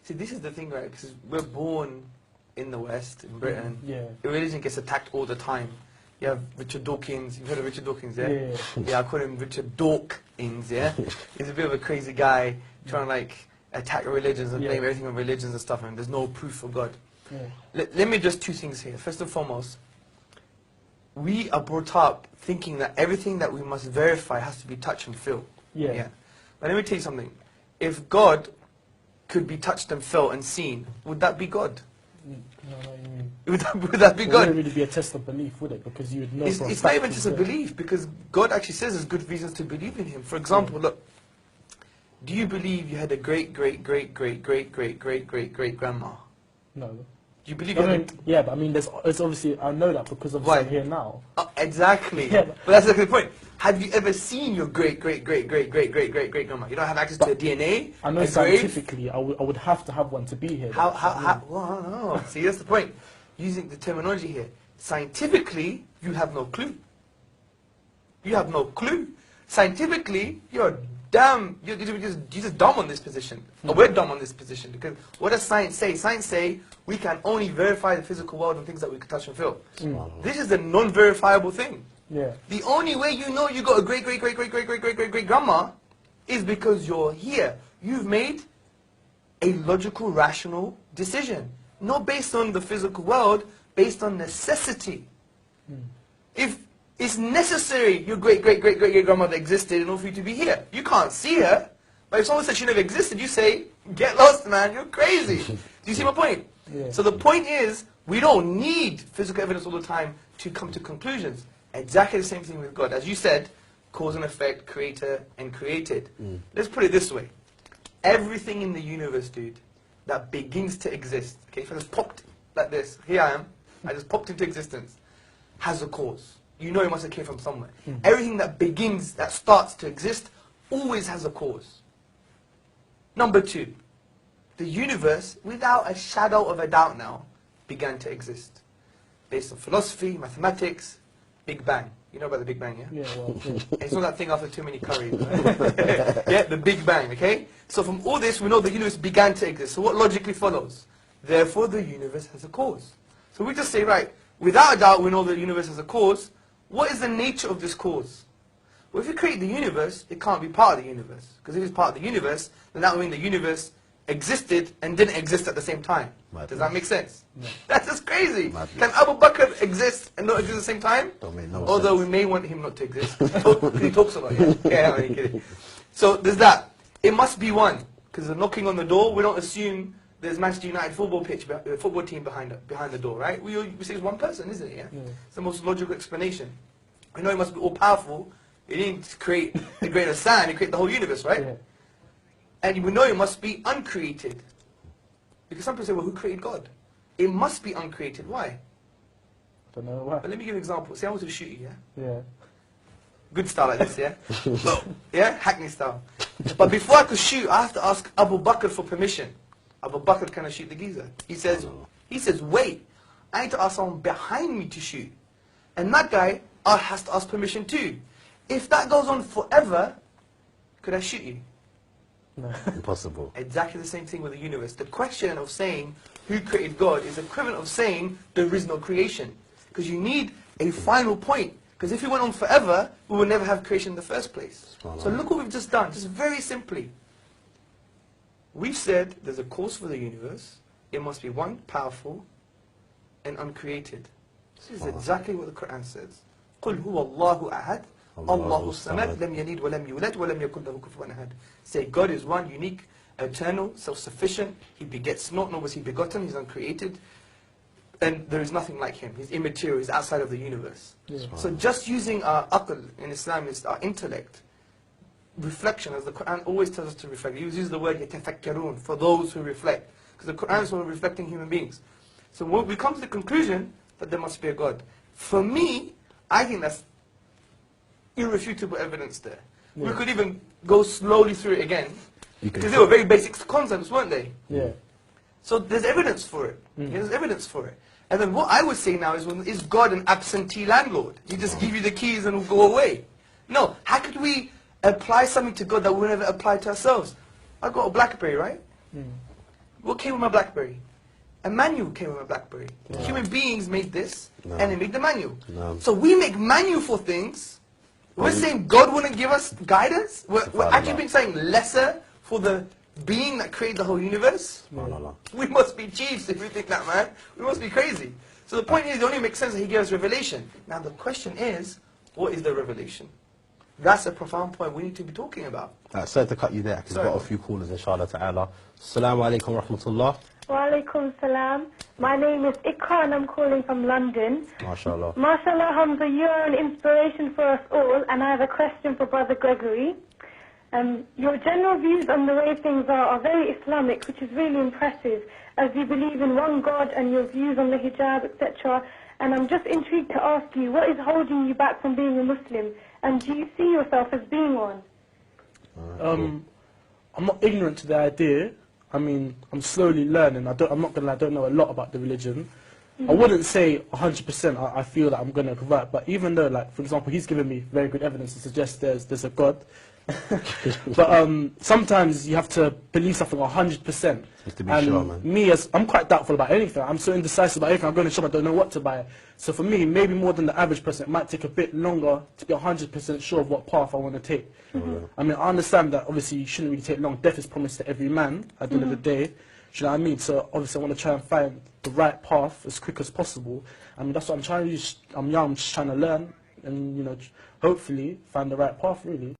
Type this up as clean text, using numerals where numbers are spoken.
See, this is the thing, right? Because we're born in the West, in Britain. Yeah. Religion gets attacked all the time. You have Richard Dawkins. You've heard of Richard Dawkins, yeah? Yeah. Yeah, I call him Richard Dawkins, yeah? He's a bit of a crazy guy trying to, like, attack religions and blame everything on religions and stuff, and there's no proof for God. Yeah. Let me just two things here. First and foremost, we are brought up thinking that everything that we must verify has to be touch and feel. Yeah. But let me tell you something. If God could be touched and felt and seen, would that be God? No, you mean. Would that be It God? wouldn't really be a test of belief, would it? Because you would know. It's not even just a belief, because God actually says there's good reasons to believe in Him. For example, look, do you believe you had a great grandma? No. Do you believe I you mean, had a... yeah, but I mean, there's obviously, I know that because obviously I'm here now. Exactly. Yeah, but that's the point. Have you ever seen your great grandma? You don't have access to her DNA? I know scientifically I would have to have one to be here. Well, no. See, that's the point. Using the terminology here. Scientifically, you have no clue. You have no clue. Scientifically, you're just dumb on this position. Or we're dumb on this position, because what does science say? Science say we can only verify the physical world and things that we can touch and feel. This is a non-verifiable thing. Yeah. The only way you know you got a great grandma is because you're here. You've made a logical, rational decision. Not based on the physical world, based on necessity. If it's necessary your great-grandmother existed in order for you to be here. You can't see her, but if someone said she never existed, you say, get lost, man, you're crazy. Do you see my point? Yeah. So the point is, we don't need physical evidence all the time to come to conclusions. Exactly the same thing with God. As you said, cause and effect, creator and created. Let's put it this way. Everything in the universe, dude, that begins to exist, okay, if I just popped like this, here I am, I just popped into existence, has a cause. You know it must have came from somewhere. Everything that begins, that starts to exist, always has a cause. Number two, the universe, without a shadow of a doubt now, began to exist. Based on philosophy, mathematics, Big Bang. You know about the Big Bang, yeah? Yeah, well, yeah. It's not that thing after too many curries. Yeah, the Big Bang, okay? So from all this, we know the universe began to exist. So what logically follows? Therefore, the universe has a cause. So we just say, right, without a doubt, we know the universe has a cause. What is the nature of this cause? Well, if you create the universe, it can't be part of the universe. Because if it's part of the universe, then that would mean the universe existed and didn't exist at the same time. Madness. Does that make sense? No. That's just crazy. Madness. Can Abu Bakr exist and not exist at the same time? Don't make no Although sense. we may want him not to exist. Because he talks a lot, yeah. Yeah, I'm kidding. So there's that. It must be one. Because the knocking on the door, we don't assume there's Manchester United football team behind the door, right? We say it's one person, isn't it? Yeah? It's the most logical explanation. We know it must be all powerful. It didn't create the grain of sand, it created the whole universe, right? Yeah. And we know it must be uncreated. Because some people say, well, who created God? It must be uncreated. Why? Don't know why. But let me give you an example. Say I want to shoot you, yeah? Yeah. Good style like this, yeah? Yeah? Hackney style. But before I could shoot, I have to ask Abu Bakr for permission. Abu Bakr, can I shoot the geezer? He says, wait, I need to ask someone behind me to shoot. And that guy has to ask permission too. If that goes on forever, could I shoot you? No. Impossible. Exactly the same thing with the universe. The question of saying who created God is equivalent of saying there is no creation. Because you need a final point. Because if it went on forever, we would never have creation in the first place. So look what we've just done, just very simply. We've said there's a cause for the universe. It must be one, powerful, and uncreated. This is exactly what the Quran says. قُلْ هُوَ اللَّهُ أَحَدٌ اللَّهُ الصَّمَدُ لَمْ يَلِدْ وَلَمْ يُولَدْ وَلَمْ يَكُنْ لَهُ كُفُوًا أَحَدٌ. Say God is one, unique, eternal, self-sufficient. He begets not, nor was he begotten. He's uncreated. And there is nothing like him. He's immaterial. He's outside of the universe. Yeah. So just using our aql in Islam is our intellect. Reflection, as the Quran always tells us to reflect. He uses the word يَتَفَكَّرُونَ, for those who reflect. Because the Quran is for reflecting human beings. So when we come to the conclusion that there must be a God, for me, I think that's irrefutable evidence there. Yeah. We could even go slowly through it again, because they were very basic concepts, weren't they? Yeah. So there's evidence for it. Yeah, there's evidence for it. And then what I would say now is God an absentee landlord? He just give you the keys and will go away? No. How could we apply something to God that we'll never apply to ourselves? I got a BlackBerry, right? What came with my BlackBerry? A manual came with my BlackBerry. Human beings made this, and they made the manual. So we make manual for things. We're saying God wouldn't give us guidance. We're actually being saying lesser for the being that created the whole universe. We must be chiefs if we think that, man. We must be crazy. So the point is, it only makes sense that he gave us revelation. Now the question is, what is the revelation? That's a profound point we need to be talking about. Sorry to cut you there, because we've got a few callers, inshallah ta'ala. Assalamu alaikum wa rahmatullah. Wa alaikum salam. My name is Ikra and I'm calling from London. MashaAllah. MashaAllah, Hamza, you are an inspiration for us all, and I have a question for Brother Gregory. Your general views on the way things are very Islamic, which is really impressive, as you believe in one God and your views on the hijab, etc. And I'm just intrigued to ask you, what is holding you back from being a Muslim? And do you see yourself as being one? I'm not ignorant to the idea. I mean, I'm slowly learning. I'm not gonna lie, I don't know a lot about the religion. I wouldn't say 100% I feel that I'm gonna convert, but even though, like, for example, he's given me very good evidence to suggest there's a God. But sometimes you have to believe something 100%. To be sure, man. Me, I'm quite doubtful about anything. I'm so indecisive about anything. I'm going to shop, I don't know what to buy. So for me, maybe more than the average person, it might take a bit longer to be 100% sure of what path I want to take. I mean, I understand that obviously you shouldn't really take long. Death is promised to every man at the end of the day. Do you know what I mean? So obviously I want to try and find the right path as quick as possible. I mean, that's what I'm trying to do. I'm young, I'm just trying to learn and, you know, hopefully find the right path, really.